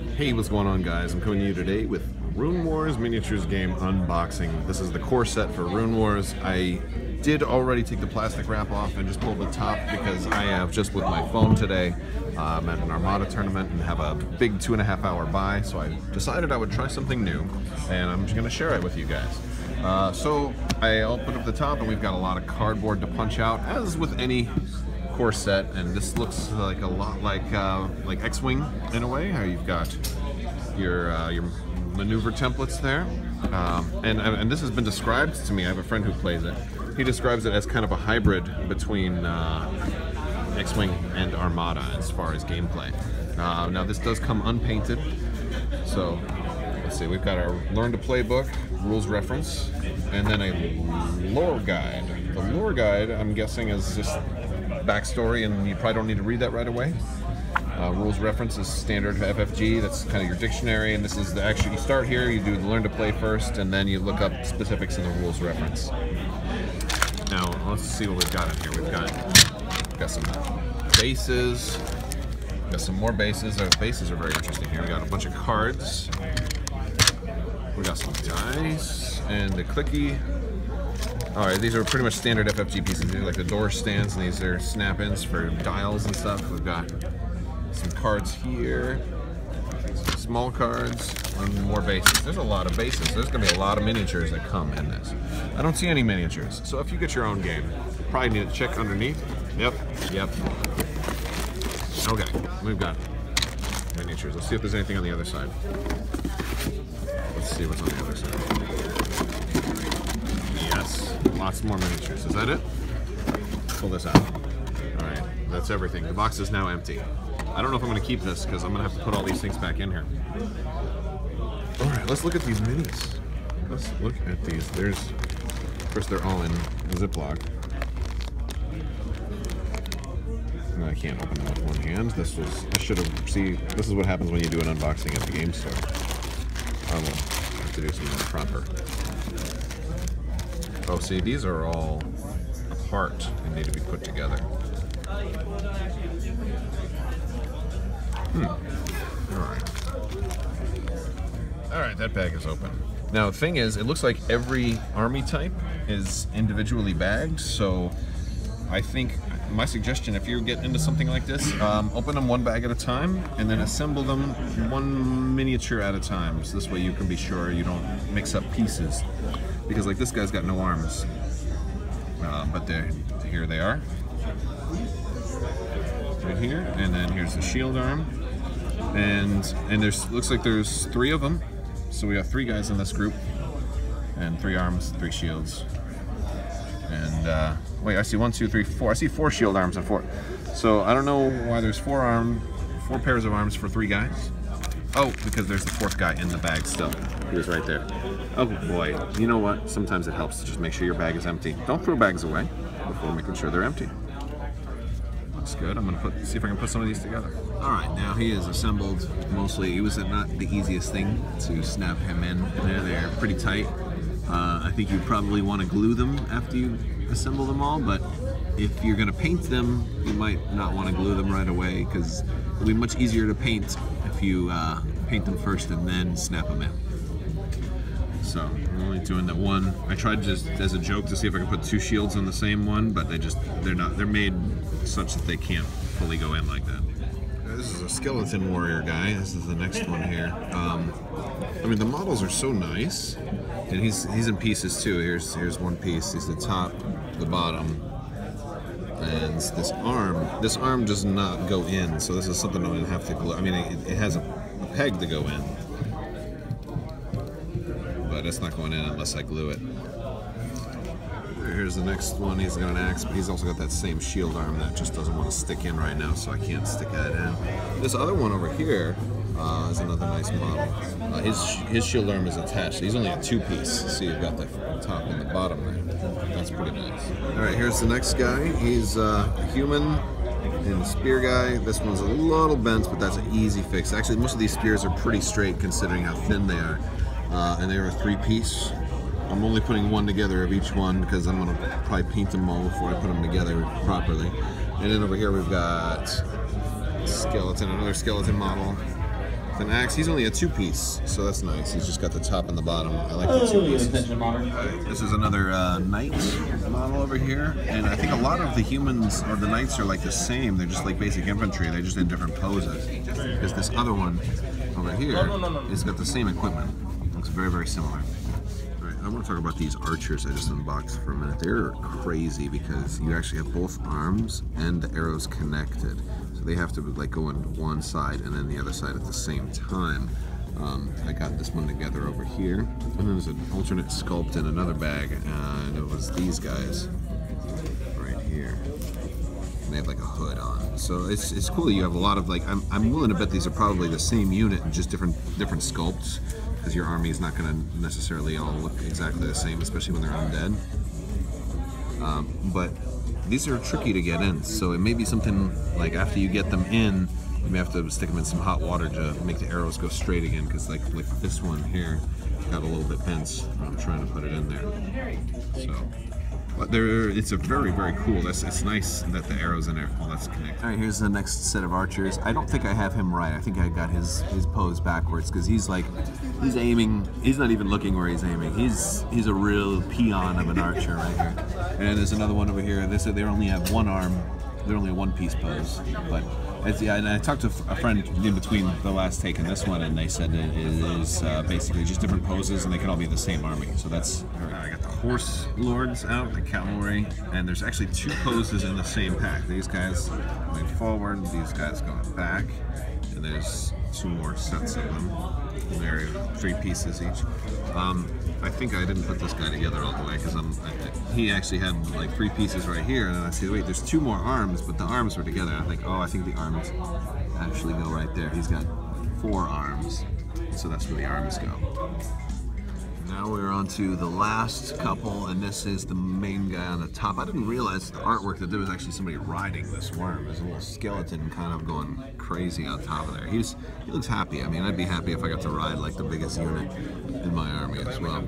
Hey, what's going on, guys? I'm coming to you today with Runewars miniatures game unboxing. This is the core set for Runewars. I did already take the plastic wrap off and just pull the top because I have just with my phone today. I'm at an Armada tournament and have a big 2.5 hour buy, so I decided I would try something new and I'm just going to share it with you guys. So I opened up the top and we've got a lot of cardboard to punch out, as with any core set, and this looks like a lot like X-Wing in a way, how you've got your maneuver templates there, and this has been described to me. I have a friend who plays it. He describes it as kind of a hybrid between X-Wing and Armada as far as gameplay. Now this does come unpainted, so let's see, we've got our Learn to Play book, rules reference, and then a lore guide. The lore guide, I'm guessing, is just backstory, and you probably don't need to read that right away. Rules reference is standard FFG, that's kind of your dictionary, and this is the actual, you start here, you do the Learn to Play first, and then you look up specifics in the rules reference. Now, let's see what we've got in here. We've got some bases, we've got some more bases. Those bases are very interesting here. We got a bunch of cards, we got some dice, and the clicky. Alright, these are pretty much standard FFG pieces. These are like the door stands, and these are snap-ins for dials and stuff. We've got some cards here, some small cards, and more bases. There's a lot of bases. There's going to be a lot of miniatures that come in this. I don't see any miniatures, so if you get your own game, you probably need to check underneath. Yep. Okay, we've got miniatures. Let's see if there's anything on the other side. Let's see what's on the other side. Yes, lots more miniatures. Is that it? Pull this out. Alright, that's everything. The box is now empty. I don't know if I'm going to keep this because I'm going to have to put all these things back in here. Alright, let's look at these minis. Let's look at these. There's, of course, they're all in Ziploc. I can't open them with one hand. This is what happens when you do an unboxing at the game store. I will have to do something proper. Oh, see, these are all apart and need to be put together. Alright, that bag is open. Now, the thing is, it looks like every army type is individually bagged, so I think my suggestion, if you get into something like this, open them one bag at a time and then assemble them one miniature at a time. So this way you can be sure you don't mix up pieces. Because like this guy's got no arms, but here they are, right here, and then here's the shield arm, and looks like there's 3 of them, so we have 3 guys in this group, and 3 arms, 3 shields, and wait, I see 1, 2, 3, 4. I see 4 shield arms and 4. So I don't know why there's 4 pairs of arms for 3 guys. Oh, because there's the 4th guy in the bag still. He was right there. Oh boy, you know what? Sometimes it helps to just make sure your bag is empty. Don't throw bags away before making sure they're empty. Looks good. I'm gonna see if I can put some of these together. All right, now he is assembled mostly. It was not the easiest thing to snap him in there. They're pretty tight. I think you probably want to glue them after you assemble them all, but if you're gonna paint them, you might not want to glue them right away because it'll be much easier to paint if you paint them first and then snap them in. So I'm only doing the one. I tried just as a joke to see if I could put 2 shields on the same one, but they're made such that they can't fully go in like that. This is a skeleton warrior guy. This is the next one here. I mean, the models are so nice, and he's in pieces too. Here's one piece. He's the top, the bottom, and this arm does not go in. So this is something I'm gonna have to glue. I mean, it has a peg to go in, but it's not going in unless I glue it. Here's the next one. He's got an axe, but he's also got that same shield arm that just doesn't want to stick in right now, so I can't stick that in. This other one over here is another nice model. His shield arm is attached. He's only a 2-piece, so you've got the top and the bottom there. That's pretty nice. All right, here's the next guy. He's a human and a spear guy. This one's a little bent, but that's an easy fix. Actually, most of these spears are pretty straight considering how thin they are. And they're a 3-piece. I'm only putting one together of each one because I'm going to probably paint them all before I put them together properly. And then over here we've got skeleton, another skeleton model. an axe. He's only a 2-piece, so that's nice. He's just got the top and the bottom. I like the 2 pieces. This is another knight model over here, and I think a lot of the humans or the knights are like the same. They're just like basic infantry. They're just in different poses. Because this other one over here has got the same equipment. Looks very, very similar. All right, I want to talk about these archers I just unboxed for a minute. They're crazy because you actually have both arms and the arrows connected. So they have to like go on one side and then the other side at the same time. I got this one together over here, and then there's an alternate sculpt in another bag, and it was these guys right here. And they have like a hood on, so it's cool that you have a lot of like. I'm willing to bet these are probably the same unit and just different sculpts, because your army is not going to necessarily all look exactly the same, especially when they're undead. But these are tricky to get in, so it may be something like after you get them in, you may have to stick them in some hot water to make the arrows go straight again, because like this one here got a little bit bent when I'm trying to put it in there. So, but it's a very, very cool. It's nice that the arrows in there, all that's connected. All right, here's the next set of archers. I don't think I have him right. I think I got his pose backwards, because he's aiming. He's not even looking where he's aiming. He's a real peon of an archer right here. And there's another one over here. They said they only have one arm. They're only a 1-piece pose, but. Yeah, and I talked to a friend in between the last take and this one, and they said it is basically just different poses, and they can all be the same army. So that's. I got the horse lords out, the cavalry, and there's actually 2 poses in the same pack. These guys going forward, these guys going back, and there's 2 more sets of them. They're 3 pieces each. I think I didn't put this guy together all the way because he actually had like 3 pieces right here, and I said, wait, there's 2 more arms, but the arms were together. I think, oh, I think the arms actually go right there. He's got 4 arms, so that's where the arms go. Now we're on to the last couple, and this is the main guy on the top. I didn't realize the artwork that there was actually somebody riding this worm. There's a little skeleton kind of going crazy on top of there. He looks happy. I mean, I'd be happy if I got to ride like the biggest unit in my army as well.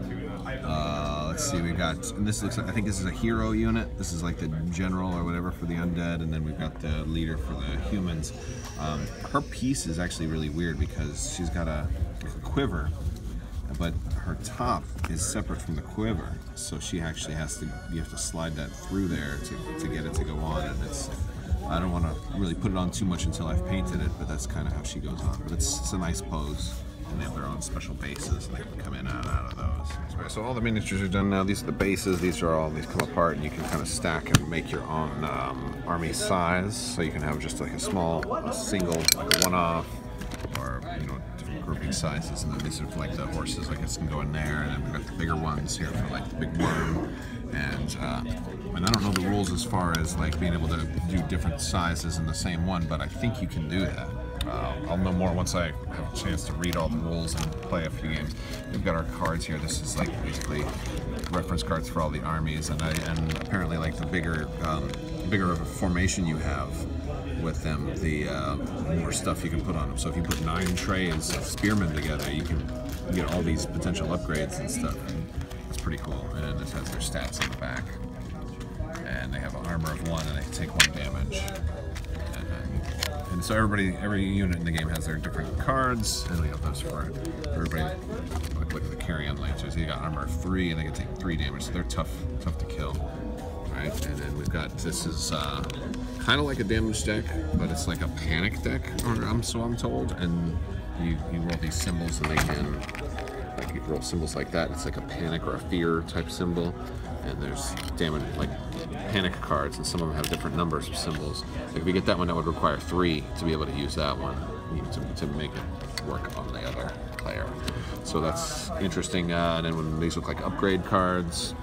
Let's see, we've got, and this looks like, I think this is a hero unit. This is like the general or whatever for the undead, and then we've got the leader for the humans. Her piece is actually really weird because she's got a quiver, but her top is separate from the quiver, so she actually has to, you have to slide that through there to get it to go on, and it's, I don't want to really put it on too much until I've painted it, but that's kind of how she goes on. But it's a nice pose, and they have their own special bases, and they can come in and out of those. So all the miniatures are done now. These are the bases. These come apart, and you can kind of stack and make your own army size. So you can have just like a single, like a one-off, or different grouping sizes. And then these are like the horses, I guess, can go in there. And then we've got the bigger ones here for like the big worm. And I don't know the rules as far as like being able to do different sizes in the same one, but I think you can do that. I'll know more once I have a chance to read all the rules and play a few games. We've got our cards here. This is like basically reference cards for all the armies, and apparently like the bigger of a formation you have with them, the more stuff you can put on them. So if you put 9 trays of spearmen together, you can get all these potential upgrades and stuff. And it's pretty cool. And this has their stats in the back, and they have an armor of 1, and they take 1 damage. And so every unit in the game has their different cards, and we have those for everybody. Like the carry-on lancers, you got armor of 3, and they can take 3 damage, so they're tough to kill. All right, and then we've got, this is kind of like a damage deck, but it's like a panic deck, so I'm told. And you roll these symbols, and they can, like, you roll symbols like that. It's like a panic or a fear type symbol, and there's damage, like panic cards, and some of them have different numbers of symbols. Like if you get that one, that would require 3 to be able to use that one, to make it work on the other player. So that's interesting. And then when these look like upgrade cards,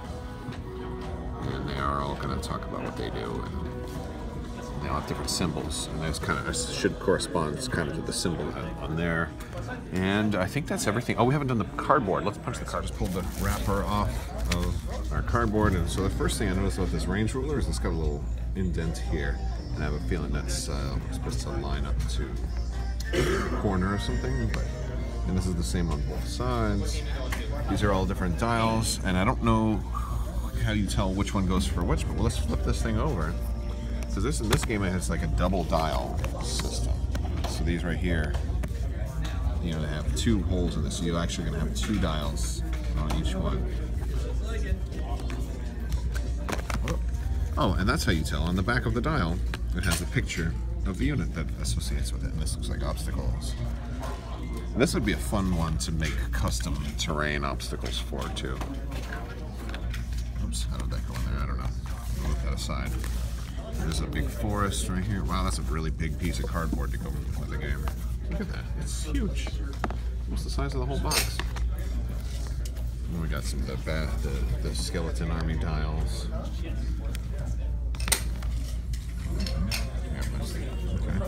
and they are all going to talk about what they do, and they all have different symbols, and those kind of should correspond kind of to the symbol on there. And I think that's everything. Oh, we haven't done the cardboard. Let's punch the card. Just pulled the wrapper off of our cardboard, and so the first thing I noticed about this range ruler is it's got a little indent here, and I have a feeling that's supposed to line up to the corner or something. And this is the same on both sides. These are all different dials, and I don't know how you tell which one goes for which, but let's flip this thing over. So in this game it has like a double dial system. So these right here you know, they have 2 holes in this, so you're actually going to have 2 dials on each one. Oh, and that's how you tell. On the back of the dial, it has a picture of the unit that associates with it, and this looks like obstacles. And this would be a fun one to make custom terrain obstacles for, too. Oops, how did that go in there? I don't know. I'll look that aside. There's a big forest right here. Wow, that's a really big piece of cardboard to go with the game. Look at that. It's huge. Almost the size of the whole box. And we got some of the skeleton army dials. Okay.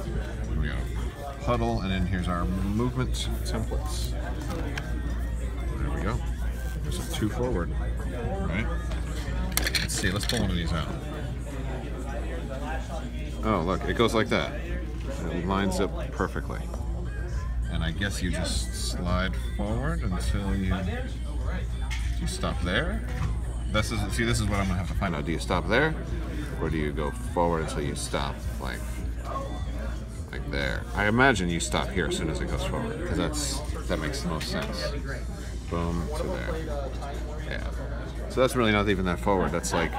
We got a puddle, and then here's our movement templates. There we go. There's a 2 forward. Right? Let's see. Let's pull one of these out. Oh, look, it goes like that. It lines up perfectly. And I guess you just slide forward until you stop there. This is what I'm gonna have to find out. Do you stop there, or do you go forward until you stop like there? I imagine you stop here as soon as it goes forward, because that makes the most sense. Boom to there. Yeah. So that's really not even that forward. That's like,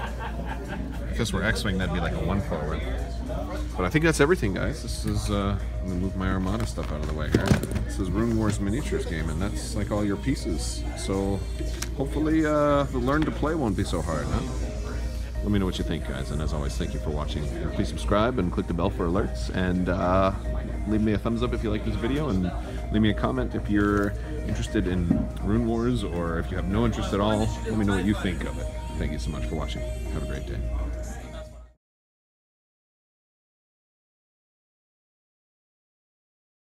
if this were X-Wing, that'd be like a 1 forward. But I think that's everything, guys. This is, I'm gonna move my Armada stuff out of the way here. This is Runewars miniatures game, and that's like all your pieces. So hopefully the learn to play won't be so hard, huh? Let me know what you think, guys. And as always, thank you for watching. Please subscribe and click the bell for alerts. And leave me a thumbs up if you like this video, and leave me a comment if you're interested in Runewars, or if you have no interest at all. Let me know what you think of it. Thank you so much for watching. Have a great day.